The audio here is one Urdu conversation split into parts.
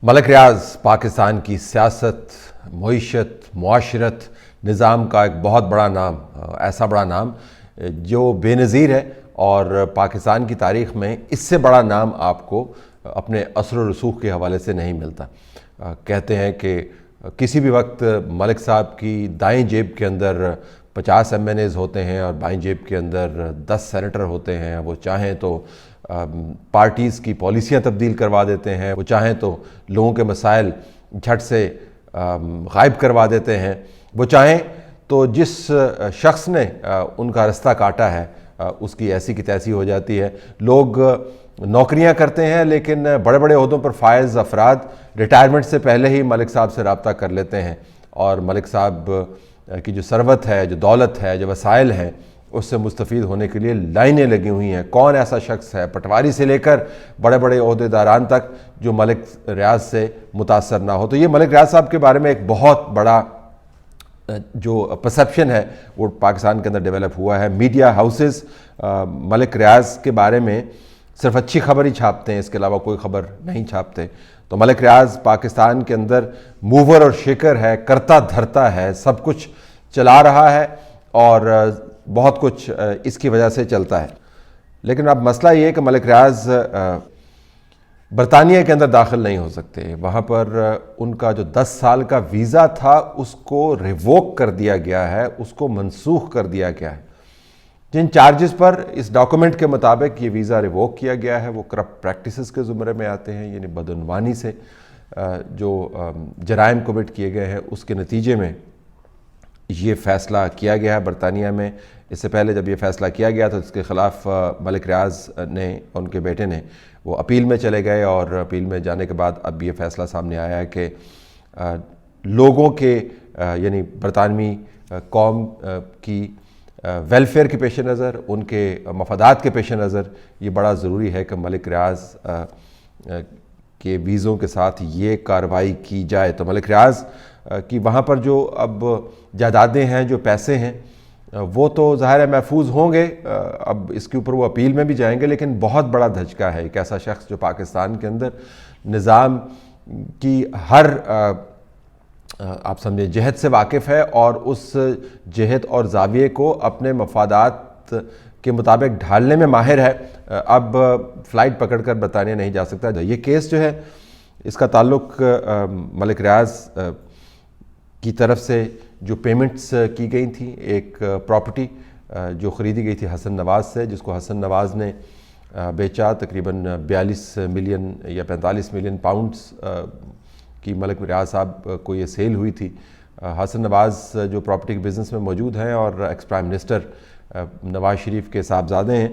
ملک ریاض پاکستان کی سیاست، معیشت، معاشرت، نظام کا ایک بہت بڑا نام، ایسا بڑا نام جو بے نظیر ہے، اور پاکستان کی تاریخ میں اس سے بڑا نام آپ کو اپنے اثر و رسوخ کے حوالے سے نہیں ملتا۔ کہتے ہیں کہ کسی بھی وقت ملک صاحب کی دائیں جیب کے اندر 50 ایم این ایز ہوتے ہیں اور بائیں جیب کے اندر 10 سینیٹر ہوتے ہیں۔ وہ چاہیں تو پارٹیز کی پالیسیاں تبدیل کروا دیتے ہیں، وہ چاہیں تو لوگوں کے مسائل جھٹ سے غائب کروا دیتے ہیں، وہ چاہیں تو جس شخص نے ان کا رستہ کاٹا ہے اس کی ایسی کی تیسی ہو جاتی ہے۔ لوگ نوکریاں کرتے ہیں لیکن بڑے بڑے عہدوں پر فائز افراد ریٹائرمنٹ سے پہلے ہی ملک صاحب سے رابطہ کر لیتے ہیں، اور ملک صاحب کی جو ثروت ہے، جو دولت ہے، جو وسائل ہیں، اس سے مستفید ہونے کے لیے لائنیں لگی ہوئی ہیں۔ کون ایسا شخص ہے پٹواری سے لے کر بڑے بڑے عہدیداران تک جو ملک ریاض سے متاثر نہ ہو؟ تو یہ ملک ریاض صاحب کے بارے میں ایک بہت بڑا جو پرسیپشن ہے وہ پاکستان کے اندر ڈیولپ ہوا ہے۔ میڈیا ہاؤسز ملک ریاض کے بارے میں صرف اچھی خبر ہی چھاپتے ہیں، اس کے علاوہ کوئی خبر نہیں چھاپتے۔ تو ملک ریاض پاکستان کے اندر موور اور شیکر ہے، کرتا دھرتا ہے، سب کچھ چلا رہا ہے، اور بہت کچھ اس کی وجہ سے چلتا ہے۔ لیکن اب مسئلہ یہ ہے کہ ملک ریاض برطانیہ کے اندر داخل نہیں ہو سکتے۔ وہاں پر ان کا جو 10 سال کا ویزا تھا اس کو ریووک کر دیا گیا ہے، اس کو منسوخ کر دیا گیا ہے۔ جن چارجز پر اس ڈاکومنٹ کے مطابق یہ ویزا ریووک کیا گیا ہے وہ کرپٹ پریکٹسز کے زمرے میں آتے ہیں، یعنی بدعنوانی سے جو جرائم کمٹ کیے گئے ہیں اس کے نتیجے میں یہ فیصلہ کیا گیا ہے برطانیہ میں۔ اس سے پہلے جب یہ فیصلہ کیا گیا تو اس کے خلاف ملک ریاض نے، ان کے بیٹے نے، وہ اپیل میں چلے گئے، اور اپیل میں جانے کے بعد اب یہ فیصلہ سامنے آیا ہے کہ لوگوں کے یعنی برطانوی قوم کی ویلفیئر کے پیش نظر، ان کے مفادات کے پیش نظر یہ بڑا ضروری ہے کہ ملک ریاض کے ویزوں کے ساتھ یہ کارروائی کی جائے۔ تو ملک ریاض کی وہاں پر جو اب جائیدادیں ہیں، جو پیسے ہیں، وہ تو ظاہر ہے محفوظ ہوں گے۔ اب اس کے اوپر وہ اپیل میں بھی جائیں گے، لیکن بہت بڑا دھچکا ہے۔ ایک ایسا شخص جو پاکستان کے اندر نظام کی ہر آپ سمجھیں جہت سے واقف ہے، اور اس جہت اور زاویے کو اپنے مفادات کے مطابق ڈھالنے میں ماہر ہے، اب فلائٹ پکڑ کر برطانیہ نہیں جا سکتا۔ یہ کیس جو ہے اس کا تعلق ملک ریاض کی طرف سے جو پیمنٹس کی گئی تھیں، ایک پراپرٹی جو خریدی گئی تھی حسن نواز سے، جس کو حسن نواز نے بیچا تقریباً 42 ملین یا 45 ملین پاؤنڈز کی ملک ریاض صاحب کو یہ سیل ہوئی تھی۔ حسن نواز جو پراپرٹی کے بزنس میں موجود ہیں اور ex prime minister Nawaz Sharif کے صاحبزادے ہیں،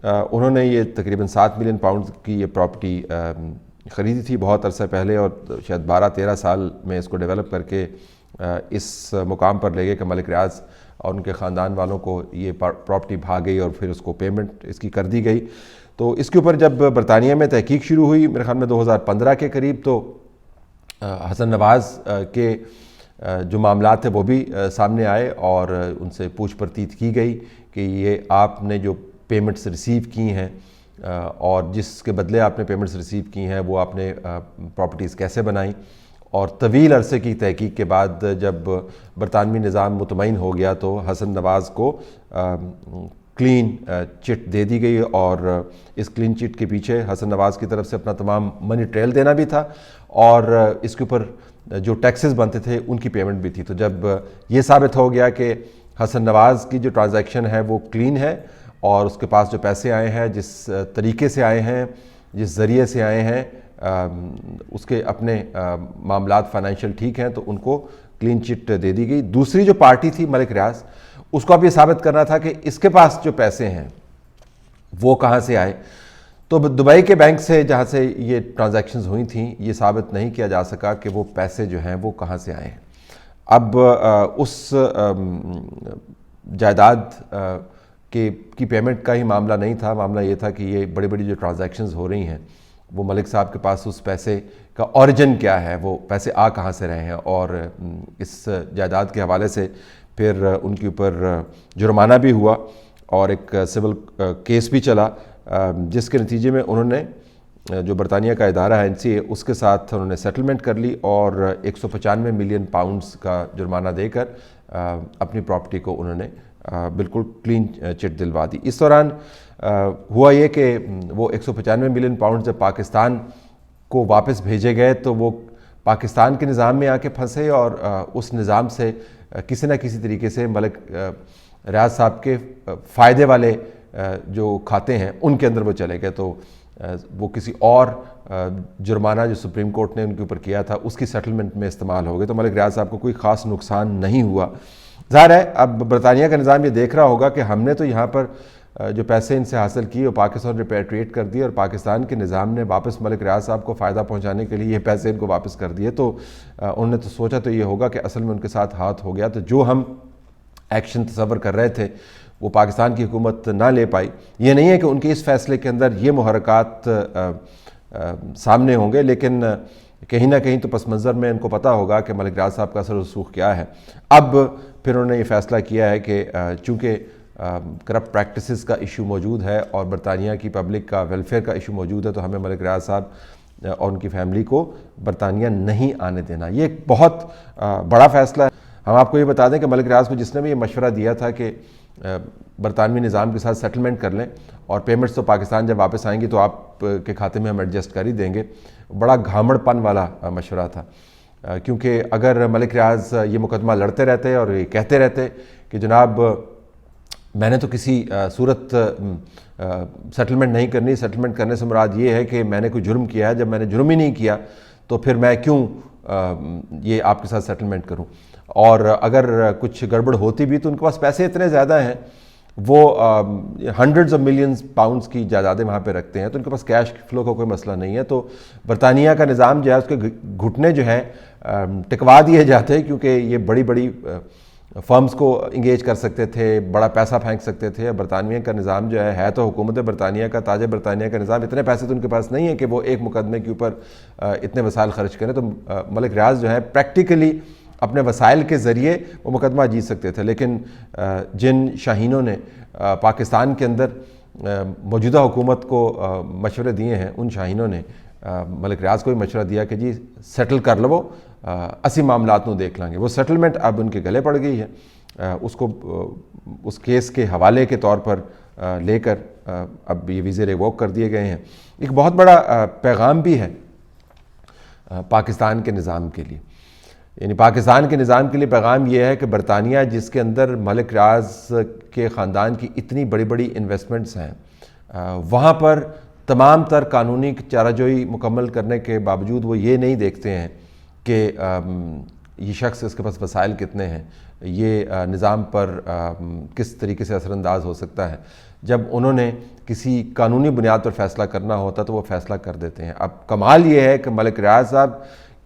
انہوں نے یہ تقریباً 7 ملین پاؤنڈ کی یہ پراپرٹی خریدی تھی بہت عرصہ پہلے، اور شاید 12-13 سال میں اس کو ڈیولپ کر کے اس مقام پر لے گئے کہ ملک ریاض اور ان کے خاندان والوں کو یہ پراپرٹی بھا گئی، اور پھر اس کو پیمنٹ اس کی کر دی گئی۔ تو اس کے اوپر جب برطانیہ میں تحقیق شروع ہوئی میرے خیال میں 2015 کے قریب، تو حسن نواز کے جو معاملات تھے وہ بھی سامنے آئے، اور ان سے پوچھ پرتیت کی گئی کہ یہ آپ نے جو پیمنٹس ریسیو کی ہیں اور جس کے بدلے آپ نے پیمنٹس ریسیو کی ہیں وہ آپ نے پراپرٹیز کیسے بنائیں۔ اور طویل عرصے کی تحقیق کے بعد جب برطانوی نظام مطمئن ہو گیا تو حسن نواز کو کلین چٹ دے دی گئی، اور اس کلین چٹ کے پیچھے حسن نواز کی طرف سے اپنا تمام منی ٹریل دینا بھی تھا، اور اس کے اوپر جو ٹیکسز بنتے تھے ان کی پیمنٹ بھی تھی۔ تو جب یہ ثابت ہو گیا کہ حسن نواز کی جو ٹرانزیکشن ہے وہ کلین ہے، اور اس کے پاس جو پیسے آئے ہیں، جس طریقے سے آئے ہیں، جس ذریعے سے آئے ہیں، اس کے اپنے معاملات فائنینشیل ٹھیک ہیں، تو ان کو کلین چٹ دے دی گئی۔ دوسری جو پارٹی تھی ملک ریاض، اس کو اب یہ ثابت کرنا تھا کہ اس کے پاس جو پیسے ہیں وہ کہاں سے آئے۔ تو دبئی کے بینک سے جہاں سے یہ ٹرانزیکشنز ہوئی تھیں، یہ ثابت نہیں کیا جا سکا کہ وہ پیسے جو ہیں وہ کہاں سے آئے ہیں۔ اب اس جائیداد کی پیمنٹ کا ہی معاملہ نہیں تھا، معاملہ یہ تھا کہ یہ بڑی بڑی جو ٹرانزیکشنز ہو رہی ہیں وہ ملک صاحب کے پاس اس پیسے کا اوریجن کیا ہے، وہ پیسے آ کہاں سے رہے ہیں، اور اس جائیداد کے حوالے سے پھر ان کے اوپر جرمانہ بھی ہوا اور ایک سول کیس بھی چلا، جس کے نتیجے میں انہوں نے جو برطانیہ کا ادارہ ہے NCA اس کے ساتھ انہوں نے سیٹلمنٹ کر لی اور 195 ملین پاؤنڈز کا جرمانہ دے کر اپنی پراپرٹی کو انہوں نے بالکل کلین چٹ دلوا دی۔ اس دوران ہوا یہ کہ وہ 195 ملین پاؤنڈ جب پاکستان کو واپس بھیجے گئے تو وہ پاکستان کے نظام میں آ کے پھنسے اور اس نظام سے کسی نہ کسی طریقے سے ملک ریاض صاحب کے فائدے والے جو کھاتے ہیں ان کے اندر وہ چلے گئے، تو وہ کسی اور جرمانہ جو سپریم کورٹ نے ان کے اوپر کیا تھا اس کی سیٹلمنٹ میں استعمال ہو گئے، تو ملک ریاض صاحب کو کوئی خاص نقصان نہیں ہوا۔ ظاہر ہے اب برطانیہ کا نظام یہ دیکھ رہا ہوگا کہ ہم نے تو یہاں پر جو پیسے ان سے حاصل کیے وہ پاکستان ریپیٹریٹ کر دیے اور پاکستان کے نظام نے واپس ملک ریاض صاحب کو فائدہ پہنچانے کے لیے یہ پیسے ان کو واپس کر دیے، تو انہوں نے تو سوچا تو یہ ہوگا کہ اصل میں ان کے ساتھ ہاتھ ہو گیا، تو جو ہم ایکشن تصور کر رہے تھے وہ پاکستان کی حکومت نہ لے پائی۔ یہ نہیں ہے کہ ان کے اس فیصلے کے اندر یہ محرکات سامنے ہوں گے، لیکن کہیں نہ کہیں تو پس منظر میں ان کو پتہ ہوگا کہ ملک ریاض صاحب کا اثر و رسوخ کیا ہے۔ اب پھر انہوں نے یہ فیصلہ کیا ہے کہ چونکہ کرپٹ پریکٹسز کا ایشو موجود ہے اور برطانیہ کی پبلک کا ویلفیئر کا ایشو موجود ہے، تو ہمیں ملک ریاض صاحب اور ان کی فیملی کو برطانیہ نہیں آنے دینا۔ یہ ایک بہت بڑا فیصلہ ہے۔ ہم آپ کو یہ بتا دیں کہ ملک ریاض کو جس نے بھی یہ مشورہ دیا تھا کہ برطانوی نظام کے ساتھ سیٹلمنٹ کر لیں اور پیمنٹس تو پاکستان جب واپس آئیں گی تو آپ کے کھاتے میں ہم ایڈجسٹ کر ہی دیں گے، بڑا گھامڑ پن والا مشورہ تھا، کیونکہ اگر ملک ریاض یہ مقدمہ لڑتے رہتے اور یہ کہتے رہتے کہ جناب میں نے تو کسی صورت سیٹلمنٹ نہیں کرنی، سیٹلمنٹ کرنے سے مراد یہ ہے کہ میں نے کوئی جرم کیا ہے، جب میں نے جرم ہی نہیں کیا تو پھر میں کیوں یہ آپ کے ساتھ سیٹلمنٹ کروں، اور اگر کچھ گڑبڑ ہوتی بھی تو ان کے پاس پیسے اتنے زیادہ ہیں، وہ ہنڈریڈز آف ملینز پاؤنڈز کی جائیدادیں وہاں پہ رکھتے ہیں، تو ان کے پاس کیش فلو کا کوئی مسئلہ نہیں ہے، تو برطانیہ کا نظام جو ہے اس کے گھٹنے جو ہیں ٹکوا دیے جاتے ہیں، کیونکہ یہ بڑی بڑی فرمز کو انگیج کر سکتے تھے، بڑا پیسہ پھینک سکتے تھے۔ برطانیہ کا نظام جو ہے تو حکومت برطانیہ کا، تاج برطانیہ کا نظام، اتنے پیسے تو ان کے پاس نہیں ہے کہ وہ ایک مقدمے کے اوپر اتنے وسائل خرچ کریں، تو ملک ریاض جو ہے پریکٹیکلی اپنے وسائل کے ذریعے وہ مقدمہ جیت سکتے تھے، لیکن جن شاہینوں نے پاکستان کے اندر موجودہ حکومت کو مشورے دیے ہیں، ان شاہینوں نے ملک ریاض کو بھی مشورہ دیا کہ جی سیٹل کر لو، اسی معاملات نو دیکھ لیں گے۔ وہ سیٹلمنٹ اب ان کے گلے پڑ گئی ہے، اس کو اس کیس کے حوالے کے طور پر لے کر اب یہ ویزے ریووک کر دیے گئے ہیں۔ ایک بہت بڑا پیغام بھی ہے پاکستان کے نظام کے لیے، یعنی پاکستان کے نظام کے لیے پیغام یہ ہے کہ برطانیہ جس کے اندر ملک ریاض کے خاندان کی اتنی بڑی بڑی انویسٹمنٹس ہیں، وہاں پر تمام تر قانونی چارہ جوئی مکمل کرنے کے باوجود وہ یہ نہیں دیکھتے ہیں کہ یہ شخص، اس کے پاس وسائل کتنے ہیں، یہ نظام پر کس طریقے سے اثر انداز ہو سکتا ہے۔ جب انہوں نے کسی قانونی بنیاد پر فیصلہ کرنا ہوتا تو وہ فیصلہ کر دیتے ہیں۔ اب کمال یہ ہے کہ ملک ریاض صاحب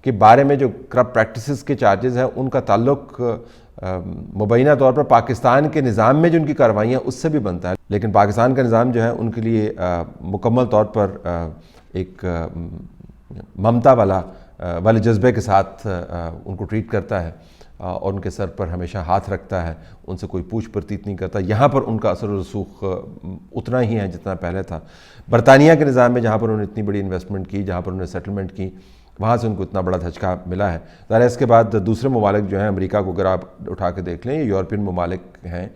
کے بارے میں جو کرپٹ پریکٹسز کے چارجز ہیں ان کا تعلق مبینہ طور پر پاکستان کے نظام میں جو ان کی کارروائیاں اس سے بھی بنتا ہے، لیکن پاکستان کا نظام جو ہے ان کے لیے مکمل طور پر ایک ممتا والے جذبے کے ساتھ ان کو ٹریٹ کرتا ہے اور ان کے سر پر ہمیشہ ہاتھ رکھتا ہے، ان سے کوئی پوچھ پرتیت نہیں کرتا۔ یہاں پر ان کا اثر و رسوخ اتنا ہی ہے جتنا پہلے تھا۔ برطانیہ کے نظام میں جہاں پر انہوں نے اتنی بڑی انویسٹمنٹ کی، جہاں پر انہوں نے سیٹلمنٹ کی، وہاں سے ان کو اتنا بڑا دھچکا ملا ہے۔ ظاہر ہے اس کے بعد دوسرے ممالک جو ہیں، امریکہ کو اگر آپ اٹھا کے دیکھ لیں، یہ یورپین ممالک ہیں،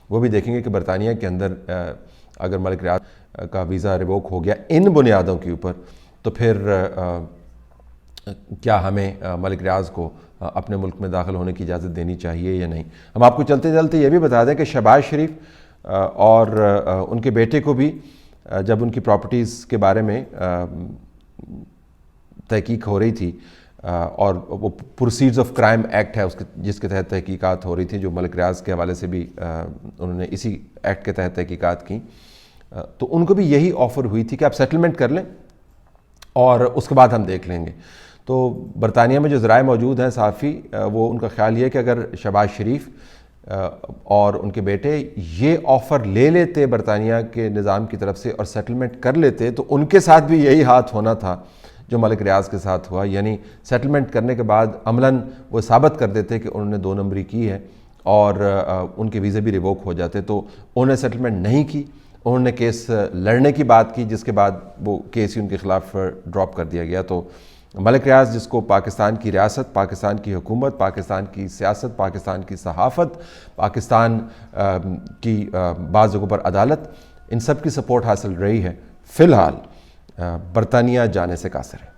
وہ بھی دیکھیں گے کہ برطانیہ کے اندر اگر ملک ریاض کا ویزا ریووک ہو گیا ان بنیادوں کے اوپر، تو پھر کیا ہمیں ملک ریاض کو اپنے ملک میں داخل ہونے کی اجازت دینی چاہیے یا نہیں۔ ہم آپ کو چلتے چلتے یہ بھی بتا دیں کہ شہباز شریف اور ان کے بیٹے کو بھی جب ان کی پراپرٹیز کے بارے میں تحقیق ہو رہی تھی، اور وہ پروسیڈز آف کرائم ایکٹ ہے جس کے تحت تحقیقات ہو رہی تھی، جو ملک ریاض کے حوالے سے بھی انہوں نے اسی ایکٹ کے تحت تحقیقات کی، تو ان کو بھی یہی آفر ہوئی تھی کہ آپ سیٹلمنٹ کر لیں اور اس کے بعد ہم دیکھ لیں گے۔ تو برطانیہ میں جو ذرائع موجود ہیں صحافی، وہ ان کا خیال یہ ہے کہ اگر شہباز شریف اور ان کے بیٹے یہ آفر لے لیتے برطانیہ کے نظام کی طرف سے اور سیٹلمنٹ کر لیتے، تو ان کے ساتھ بھی یہی ہاتھ ہونا تھا جو ملک ریاض کے ساتھ ہوا، یعنی سیٹلمنٹ کرنے کے بعد عملاً وہ ثابت کر دیتے کہ انہوں نے 2 نمبری کی ہے اور ان کے ویزے بھی ریووک ہو جاتے۔ تو انہوں نے سیٹلمنٹ نہیں کی انہوں نے کیس لڑنے کی بات کی، جس کے بعد وہ کیس ہی ان کے خلاف ڈراپ کر دیا گیا۔ تو ملک ریاض، جس کو پاکستان کی ریاست، پاکستان کی حکومت، پاکستان کی سیاست، پاکستان کی صحافت، پاکستان کی بعض جگہوں پر عدالت، ان سب کی سپورٹ حاصل رہی ہے، فی الحال برطانیہ جانے سے قاصر ہے۔